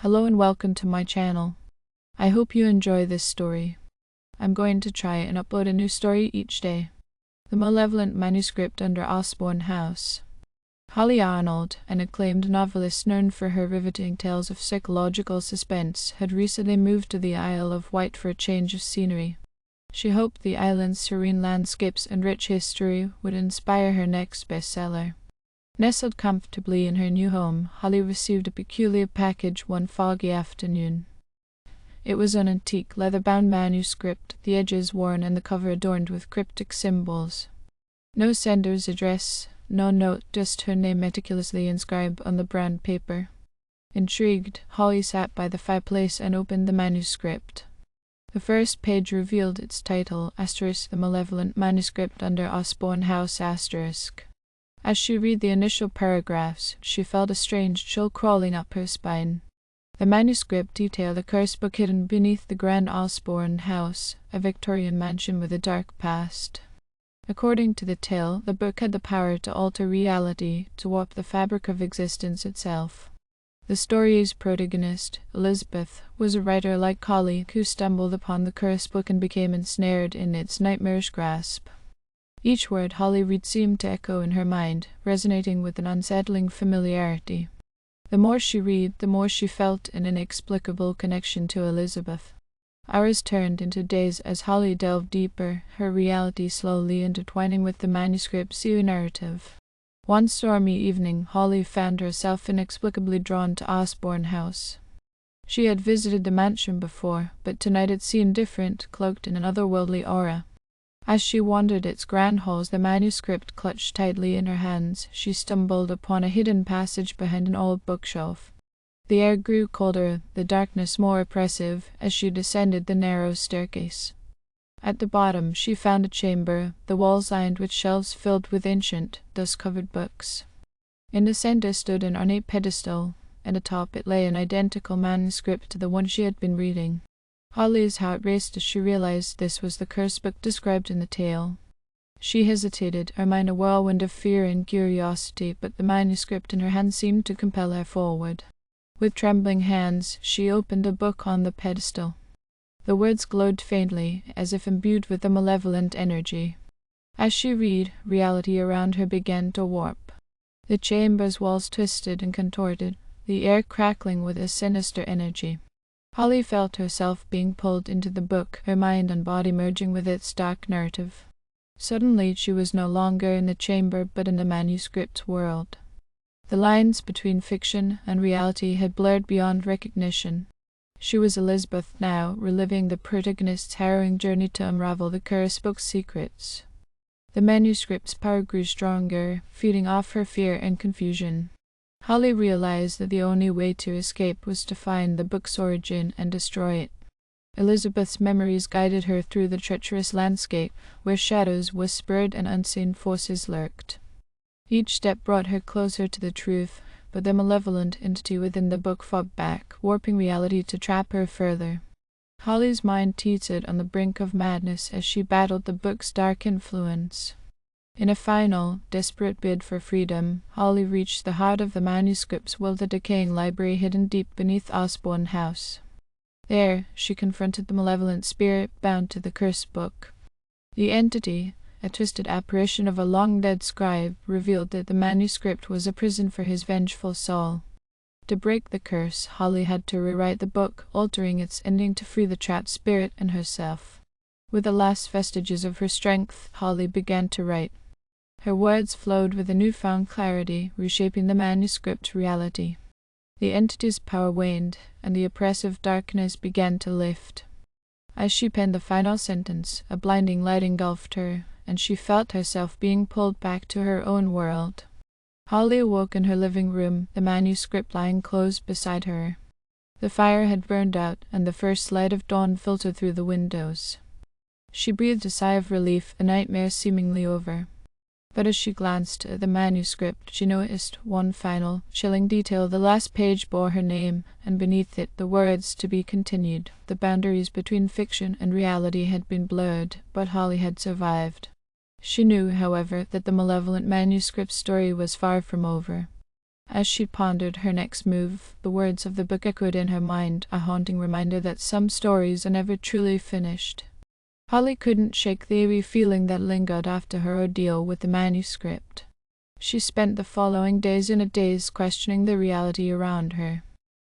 Hello and welcome to my channel. I hope you enjoy this story. I'm going to try and upload a new story each day. The Malevolent Manuscript under Osborne House. Holly Arnold, an acclaimed novelist known for her riveting tales of psychological suspense, had recently moved to the Isle of Wight for a change of scenery. She hoped the island's serene landscapes and rich history would inspire her next bestseller. Nestled comfortably in her new home, Holly received a peculiar package one foggy afternoon. It was an antique, leather-bound manuscript, the edges worn and the cover adorned with cryptic symbols. No sender's address, no note, just her name meticulously inscribed on the brown paper. Intrigued, Holly sat by the fireplace and opened the manuscript. The first page revealed its title, *The Malevolent Manuscript under Osborne House*. As she read the initial paragraphs, she felt a strange chill crawling up her spine. The manuscript detailed a cursed book hidden beneath the grand Osborne house, a Victorian mansion with a dark past. According to the tale, the book had the power to alter reality, to warp the fabric of existence itself. The story's protagonist, Elizabeth, was a writer like Holly who stumbled upon the cursed book and became ensnared in its nightmarish grasp. Each word Holly read seemed to echo in her mind, resonating with an unsettling familiarity. The more she read, the more she felt an inexplicable connection to Elizabeth. Hours turned into days as Holly delved deeper, her reality slowly intertwining with the manuscript's narrative. One stormy evening, Holly found herself inexplicably drawn to Osborne House. She had visited the mansion before, but tonight it seemed different, cloaked in an otherworldly aura. As she wandered its grand halls, the manuscript clutched tightly in her hands, she stumbled upon a hidden passage behind an old bookshelf. The air grew colder, the darkness more oppressive, as she descended the narrow staircase. At the bottom she found a chamber, the walls lined with shelves filled with ancient, dust-covered books. In the center stood an ornate pedestal, and atop it lay an identical manuscript to the one she had been reading. Holly's heart raced as she realized this was the cursed book described in the tale. She hesitated, her mind a whirlwind of fear and curiosity, but the manuscript in her hand seemed to compel her forward. With trembling hands, she opened the book on the pedestal. The words glowed faintly, as if imbued with a malevolent energy. As she read, reality around her began to warp. The chamber's walls twisted and contorted, the air crackling with a sinister energy. Holly felt herself being pulled into the book, her mind and body merging with its dark narrative. Suddenly she was no longer in the chamber but in the manuscript's world. The lines between fiction and reality had blurred beyond recognition. She was Elizabeth now, reliving the protagonist's harrowing journey to unravel the cursed book's secrets. The manuscript's power grew stronger, feeding off her fear and confusion. Holly realized that the only way to escape was to find the book's origin and destroy it. Elizabeth's memories guided her through the treacherous landscape, where shadows whispered and unseen forces lurked. Each step brought her closer to the truth, but the malevolent entity within the book fought back, warping reality to trap her further. Holly's mind teetered on the brink of madness as she battled the book's dark influence. In a final, desperate bid for freedom, Holly reached the heart of the manuscript's wilted, decaying library hidden deep beneath Osborne House. There, she confronted the malevolent spirit bound to the cursed book. The entity, a twisted apparition of a long-dead scribe, revealed that the manuscript was a prison for his vengeful soul. To break the curse, Holly had to rewrite the book, altering its ending to free the trapped spirit and herself. With the last vestiges of her strength, Holly began to write. Her words flowed with a newfound clarity, reshaping the manuscript's reality. The entity's power waned, and the oppressive darkness began to lift. As she penned the final sentence, a blinding light engulfed her, and she felt herself being pulled back to her own world. Holly awoke in her living room, the manuscript lying closed beside her. The fire had burned out, and the first light of dawn filtered through the windows. She breathed a sigh of relief, a nightmare seemingly over. But as she glanced at the manuscript, she noticed one final, chilling detail. The last page bore her name, and beneath it the words "to be continued." The boundaries between fiction and reality had been blurred, but Holly had survived. She knew, however, that the malevolent manuscript story was far from over. As she pondered her next move, the words of the book echoed in her mind, a haunting reminder that some stories are never truly finished. Holly couldn't shake the eerie feeling that lingered after her ordeal with the manuscript. She spent the following days in a daze questioning the reality around her.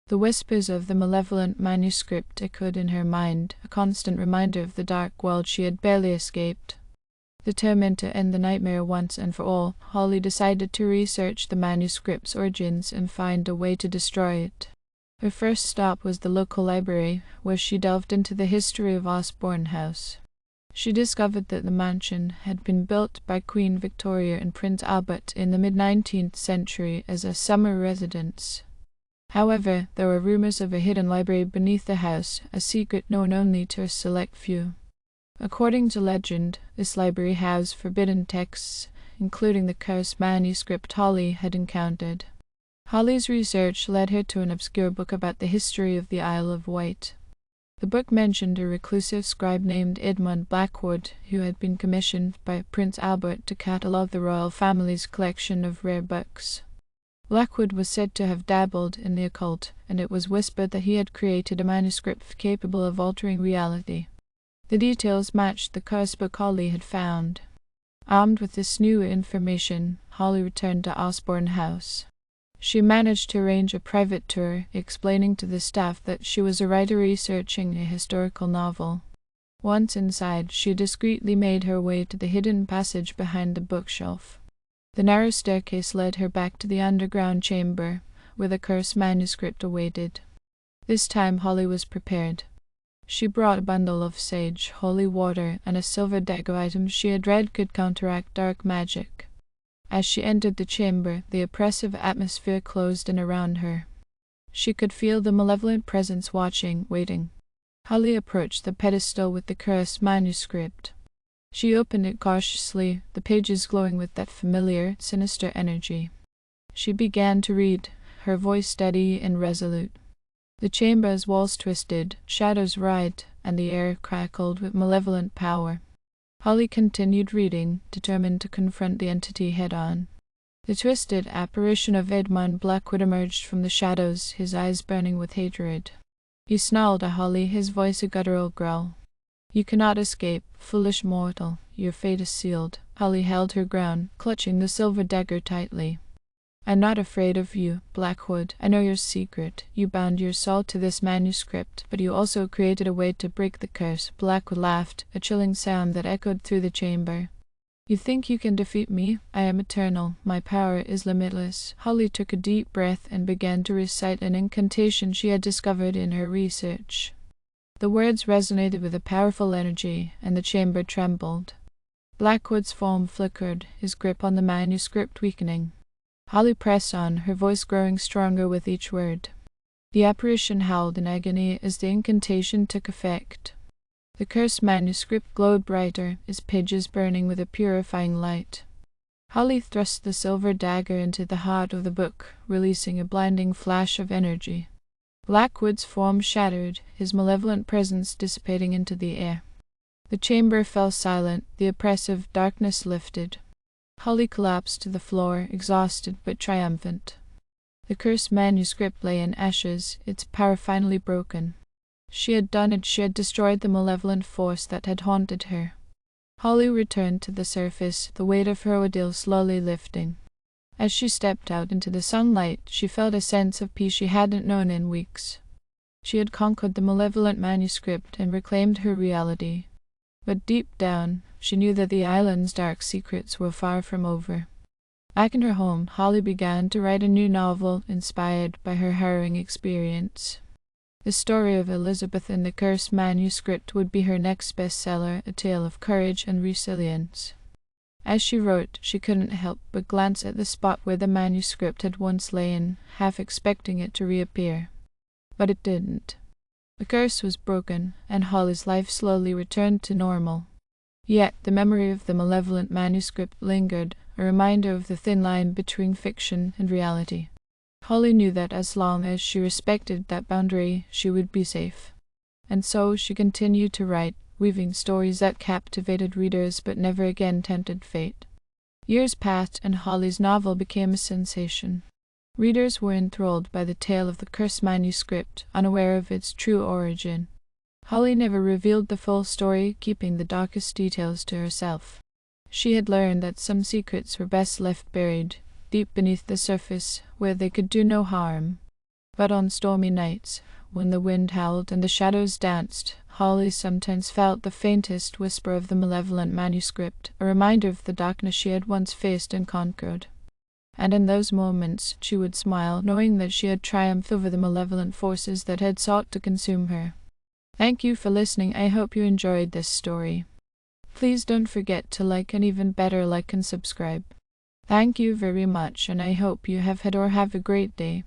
The whispers of the malevolent manuscript echoed in her mind, a constant reminder of the dark world she had barely escaped. Determined to end the nightmare once and for all, Holly decided to research the manuscript's origins and find a way to destroy it. Her first stop was the local library, where she delved into the history of Osborne House. She discovered that the mansion had been built by Queen Victoria and Prince Albert in the mid-19th century as a summer residence. However, there were rumors of a hidden library beneath the house, a secret known only to a select few. According to legend, this library housed forbidden texts, including the cursed manuscript Holly had encountered. Holly's research led her to an obscure book about the history of the Isle of Wight. The book mentioned a reclusive scribe named Edmund Blackwood, who had been commissioned by Prince Albert to catalogue the royal family's collection of rare books. Blackwood was said to have dabbled in the occult, and it was whispered that he had created a manuscript capable of altering reality. The details matched the cursed book Holly had found. Armed with this new information, Holly returned to Osborne House. She managed to arrange a private tour, explaining to the staff that she was a writer researching a historical novel. Once inside, she discreetly made her way to the hidden passage behind the bookshelf. The narrow staircase led her back to the underground chamber, where the cursed manuscript awaited. This time Holly was prepared. She brought a bundle of sage, holy water, and a silver dagger, items she had read could counteract dark magic. As she entered the chamber, the oppressive atmosphere closed in around her. She could feel the malevolent presence watching, waiting. Holly approached the pedestal with the cursed manuscript. She opened it cautiously, the pages glowing with that familiar, sinister energy. She began to read, her voice steady and resolute. The chamber's walls twisted, shadows writhed, and the air crackled with malevolent power. Holly continued reading, determined to confront the entity head-on. The twisted apparition of Edmund Blackwood emerged from the shadows, his eyes burning with hatred. He snarled at Holly, his voice a guttural growl. "You cannot escape, foolish mortal. Your fate is sealed." Holly held her ground, clutching the silver dagger tightly. "I'm not afraid of you, Blackwood. I know your secret. You bound your soul to this manuscript, but you also created a way to break the curse." Blackwood laughed, a chilling sound that echoed through the chamber. "You think you can defeat me? I am eternal. My power is limitless." Holly took a deep breath and began to recite an incantation she had discovered in her research. The words resonated with a powerful energy, and the chamber trembled. Blackwood's form flickered, his grip on the manuscript weakening. Holly pressed on, her voice growing stronger with each word. The apparition howled in agony as the incantation took effect. The cursed manuscript glowed brighter, its pages burning with a purifying light. Holly thrust the silver dagger into the heart of the book, releasing a blinding flash of energy. Blackwood's form shattered, his malevolent presence dissipating into the air. The chamber fell silent, the oppressive darkness lifted. Holly collapsed to the floor, exhausted but triumphant. The cursed manuscript lay in ashes, its power finally broken. She had done it. She had destroyed the malevolent force that had haunted her. Holly returned to the surface, the weight of her ordeal slowly lifting. As she stepped out into the sunlight, she felt a sense of peace she hadn't known in weeks. She had conquered the malevolent manuscript and reclaimed her reality. But deep down, she knew that the island's dark secrets were far from over. Back in her home, Holly began to write a new novel inspired by her harrowing experience. The story of Elizabeth and the cursed manuscript would be her next bestseller, a tale of courage and resilience. As she wrote, she couldn't help but glance at the spot where the manuscript had once lain, half expecting it to reappear. But it didn't. The curse was broken, and Holly's life slowly returned to normal. Yet the memory of the malevolent manuscript lingered, a reminder of the thin line between fiction and reality. Holly knew that as long as she respected that boundary, she would be safe. And so she continued to write, weaving stories that captivated readers but never again tempted fate. Years passed, and Holly's novel became a sensation. Readers were enthralled by the tale of the cursed manuscript, unaware of its true origin. Holly never revealed the full story, keeping the darkest details to herself. She had learned that some secrets were best left buried, deep beneath the surface, where they could do no harm. But on stormy nights, when the wind howled and the shadows danced, Holly sometimes felt the faintest whisper of the malevolent manuscript, a reminder of the darkness she had once faced and conquered. And in those moments she would smile, knowing that she had triumphed over the malevolent forces that had sought to consume her. Thank you for listening. I hope you enjoyed this story. Please don't forget to like, and even better, like and subscribe. Thank you very much, and I hope you have had or have a great day.